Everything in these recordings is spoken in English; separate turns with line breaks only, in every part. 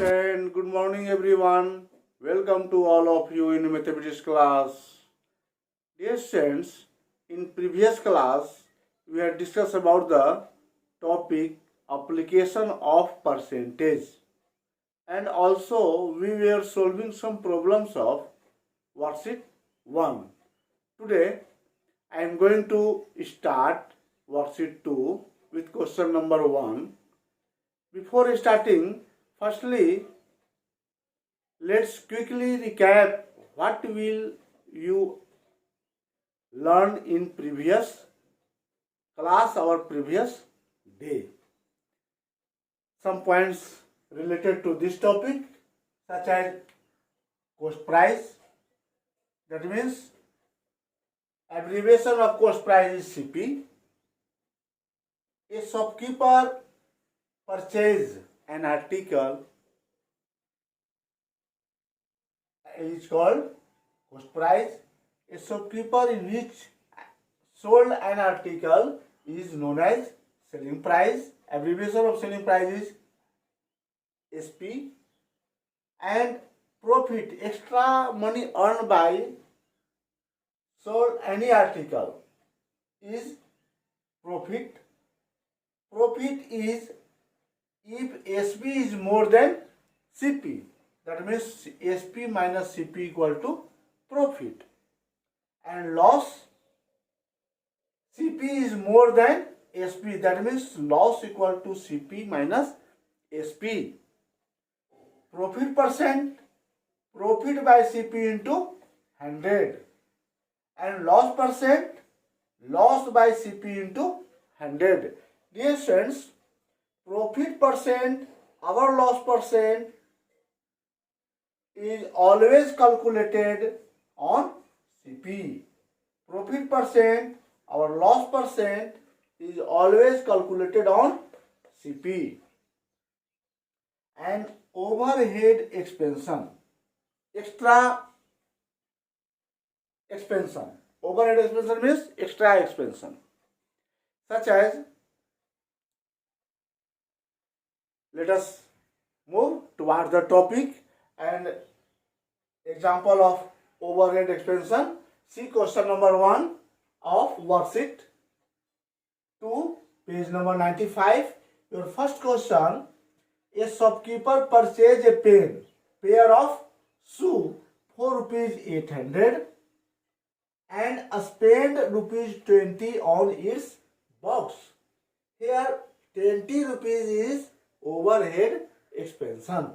friend. Good morning, everyone. Welcome to all of you in mathematics class. Dear students, in previous class, we had discussed about the topic application of percentage, and also we were solving some problems of worksheet 1. Today, I am going to start worksheet 2 with question number 1. Before starting, firstly, let's quickly recap what will you learn in previous class or previous day. Some points related to this topic, such as cost price, that means abbreviation of cost price is CP. A shopkeeper purchase an article is called cost price. A shopkeeper in which sold an article is known as selling price. Abbreviation of selling price is SP. And profit, extra money earned by sold any article, is profit. Profit is if SP is more than CP. That means SP minus CP equal to profit. And loss, CP is more than SP. That means loss equal to CP minus SP. Profit percent, profit by CP into 100. And loss percent, loss by CP into 100. Dear students, profit percent, our loss percent is always calculated on CP. Profit percent, our loss percent is always calculated on CP. And overhead expansion, extra expansion. Overhead expansion means extra expansion, such as, let us move towards the topic and example of overhead expansion. See question number 1 of worksheet 2, page number 95. Your first question: a shopkeeper purchased a pair of shoe for rupees 800 and spent rupees 20 on its box. Here 20 rupees is overhead expansion.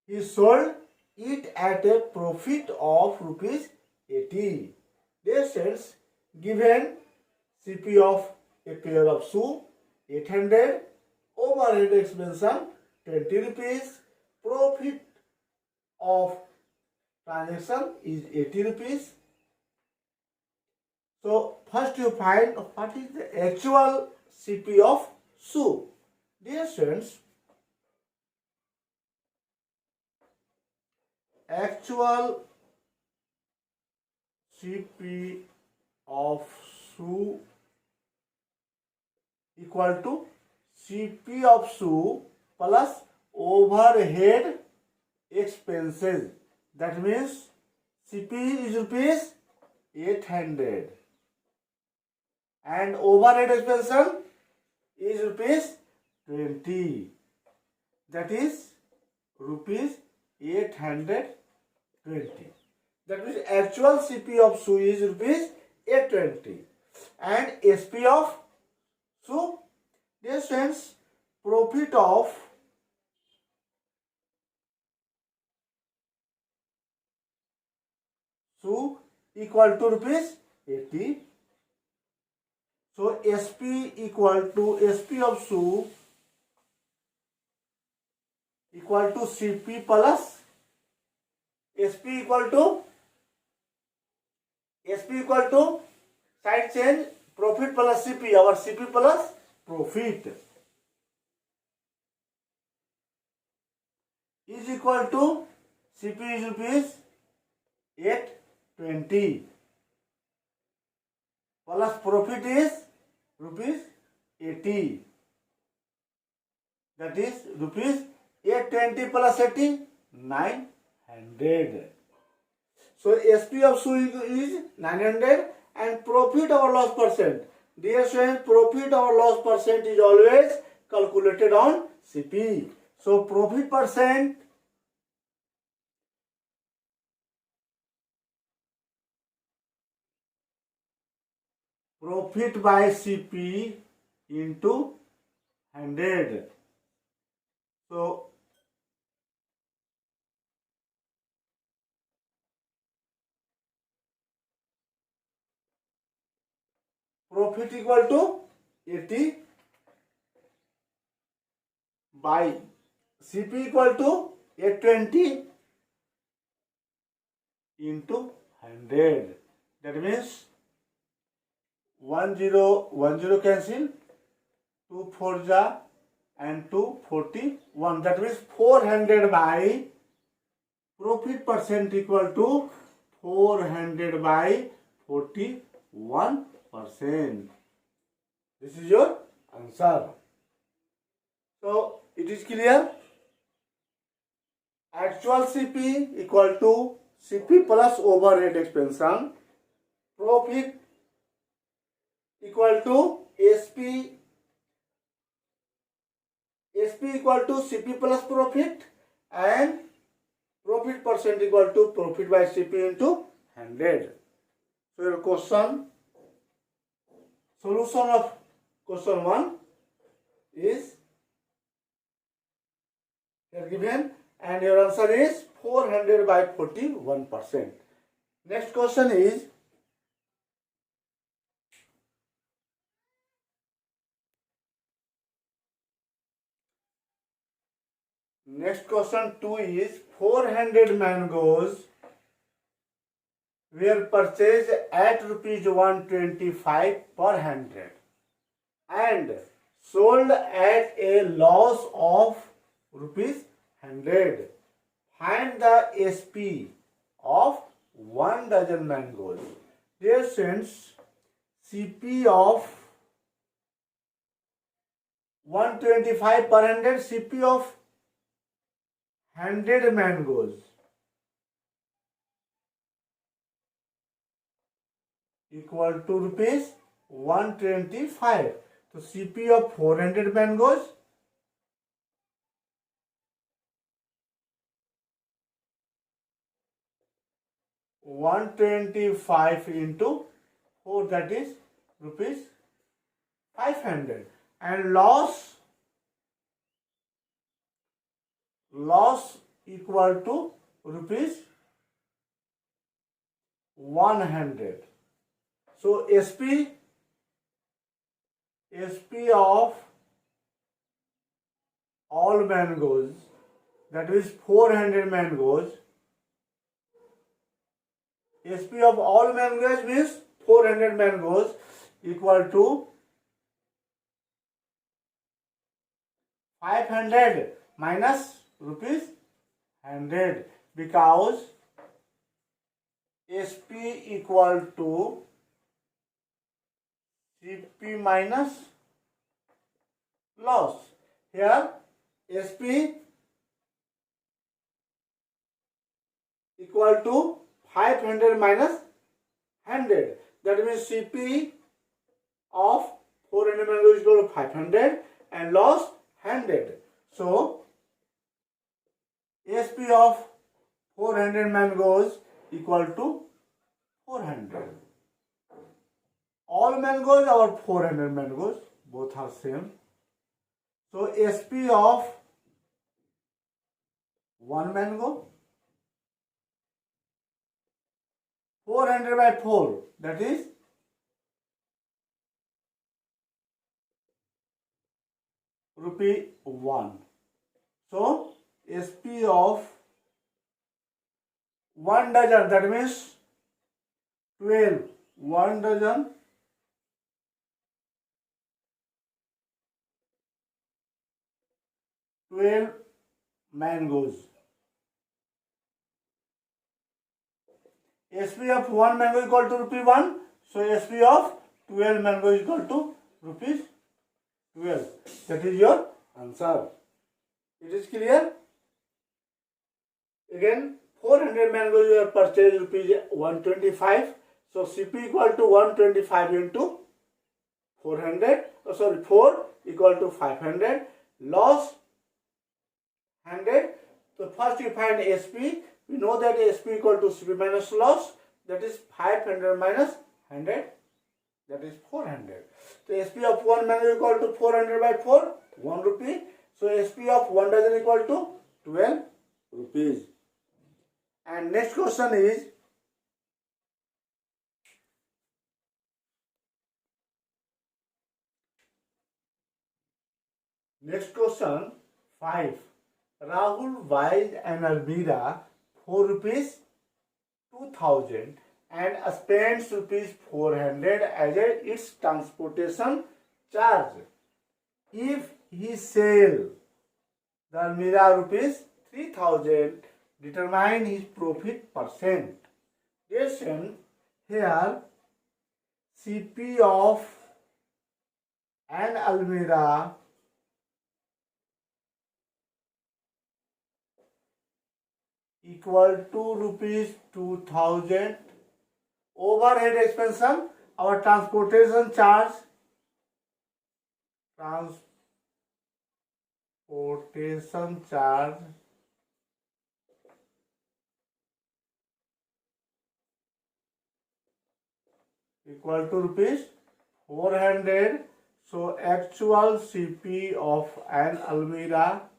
He sold it at a profit of rupees 80. This is given CP of a pair of shoe 800, overhead expansion 20 rupees, profit of transaction is 80 rupees. So first you find what is the actual CP of shoe. Dear students, actual CP of shoe equal to CP of shoe plus overhead expenses. That means CP is rupees 800 and overhead expension is rupees 20. That is rupees 820. That means actual CP of shoe is rupees 820 and SP of shoe, dear friends, profit of shoe equal to rupees 80. So SP equal to SP of shoe equal to CP plus SP equal to side change profit plus CP, our CP plus profit is equal to CP is rupees 820 plus profit is rupees 80. That is rupees 820 plus 80, 900. So SP of SU is 900 and profit or loss percent. Dear students, profit or loss percent is always calculated on CP. So profit percent profit by CP into 100. So profit equal to 80 by CP equal to 820 into 100. That means 10 cancel, 2 4 ja and 2 41. That means 400 by profit percent equal to 400 by 41%. This is your answer. So it is clear. Actual CP equal to CP plus overhead expansion. Profit equal to SP equal to CP plus profit, and profit percent equal to profit by CP into 100. So your solution of question 1 is here given, and your answer is 400 by 41%. Next question is next question 2 is 400 mangoes were purchased at rupees 125 per 100 and sold at a loss of rupees 100. Find the SP of 1 dozen mangoes. Dear students, CP of 125 per 100, CP of 100 mangoes equal to rupees 125. So CP of 400 mangoes (125) into 4, that is rupees 500, and loss equal to rupees 100. So SP of all mangoes, that is 400 mangoes. SP of all mangoes means 400 mangoes equal to 500 minus rupees 100, because SP equal to CP minus loss. Here SP equal to 500 minus 100. That means CP of 400 mangoes equal to 500 and loss 100. So SP of 400 mangoes equal to 400. All mangoes or 400 mangoes, both are same. So SP of 1 mango, 400 by 4, that is rupee 1. So SP of 1 dozen, that means 12, 1 dozen, 12 mangoes. SP of 1 mango equal to rupee 1. So SP of 12 mango equal to rupees 12. That is your answer. It is clear? Again, 400 mango you have purchased rupees 125. So CP equal to 125 into 400. 4 equal to 500. Loss 100. So first you find SP. We know that SP equal to CP minus loss. That is 500 minus 100. That is 400. So SP of 1 mango equal to 400 by 4. 1 rupee. So SP of 1 dozen equal to 12 rupees. And next question is, next question 5. Rahul buys an Almira 4 rupees 2000 and spends rupees 400 as its transportation charge. If he sells the Almira rupees 3000, determine his profit percent. Listen, here CP of an Almira equal to rupees 2000. Overhead expension, our transportation charge equal to rupees 400. So actual CP of an Almira,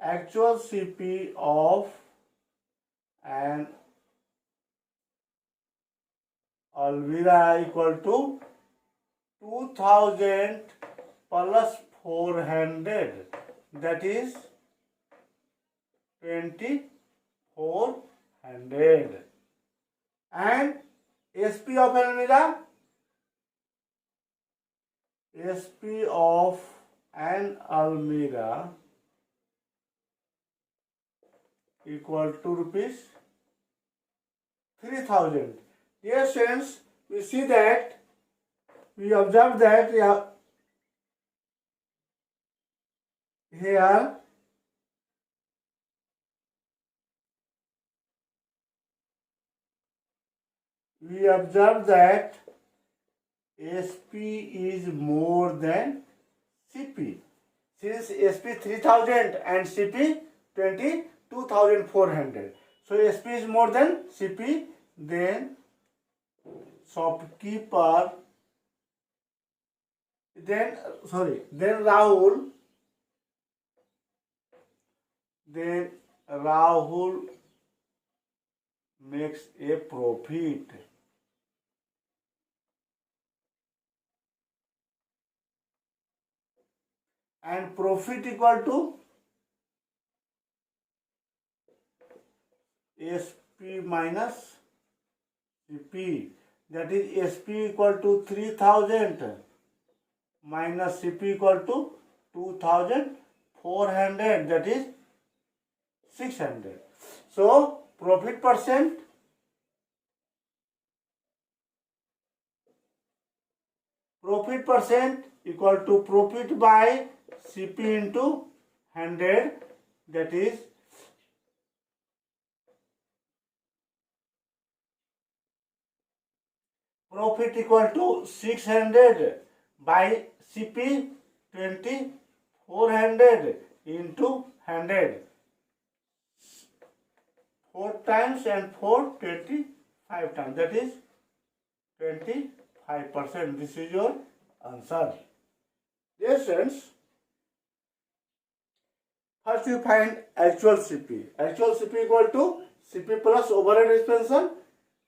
actual CP of an Almira equal to 2000 plus 400, that is 2400. And SP of Almira, SP of an Almira equal to rupees 3000. Dear students, we see that, we observe that here we observe that SP is more than CP. Since SP 3000 and CP 22,400. So SP is more than CP, then shopkeeper, then Rahul makes a profit. And profit equal to SP minus CP. That is SP equal to 3000 minus CP equal to 2400, that is 600. So profit percent equal to profit by CP into 100, that is profit equal to 600 by CP 2400 into 100. 4 times and 4 25 times, that is 25%. This is your answer. Dear students, first you find actual CP. Actual CP equal to CP plus overhead expension.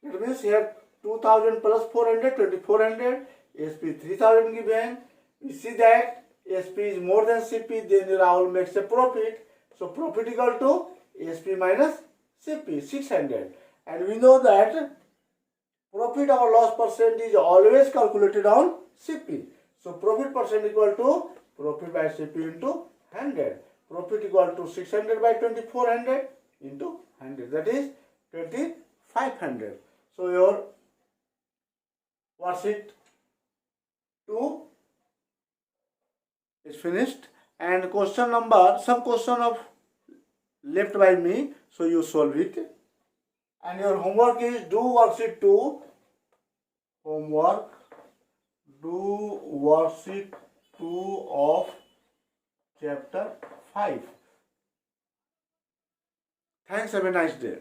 It means here 2000 plus 400, 2400. SP 3000 given. We see that SP is more than CP, then Rahul makes a profit. So profit equal to SP minus CP, 600. And we know that profit or loss percent is always calculated on CP. So profit percent equal to profit by CP into 100. Profit equal to 600 by 2400 into 100. That is 2500. So your worksheet 2 is finished. and question number, some question of left by me, so you solve it. And your homework is do worksheet 2. Homework, do worksheet 2 of chapter 5. Thanks, have a nice day.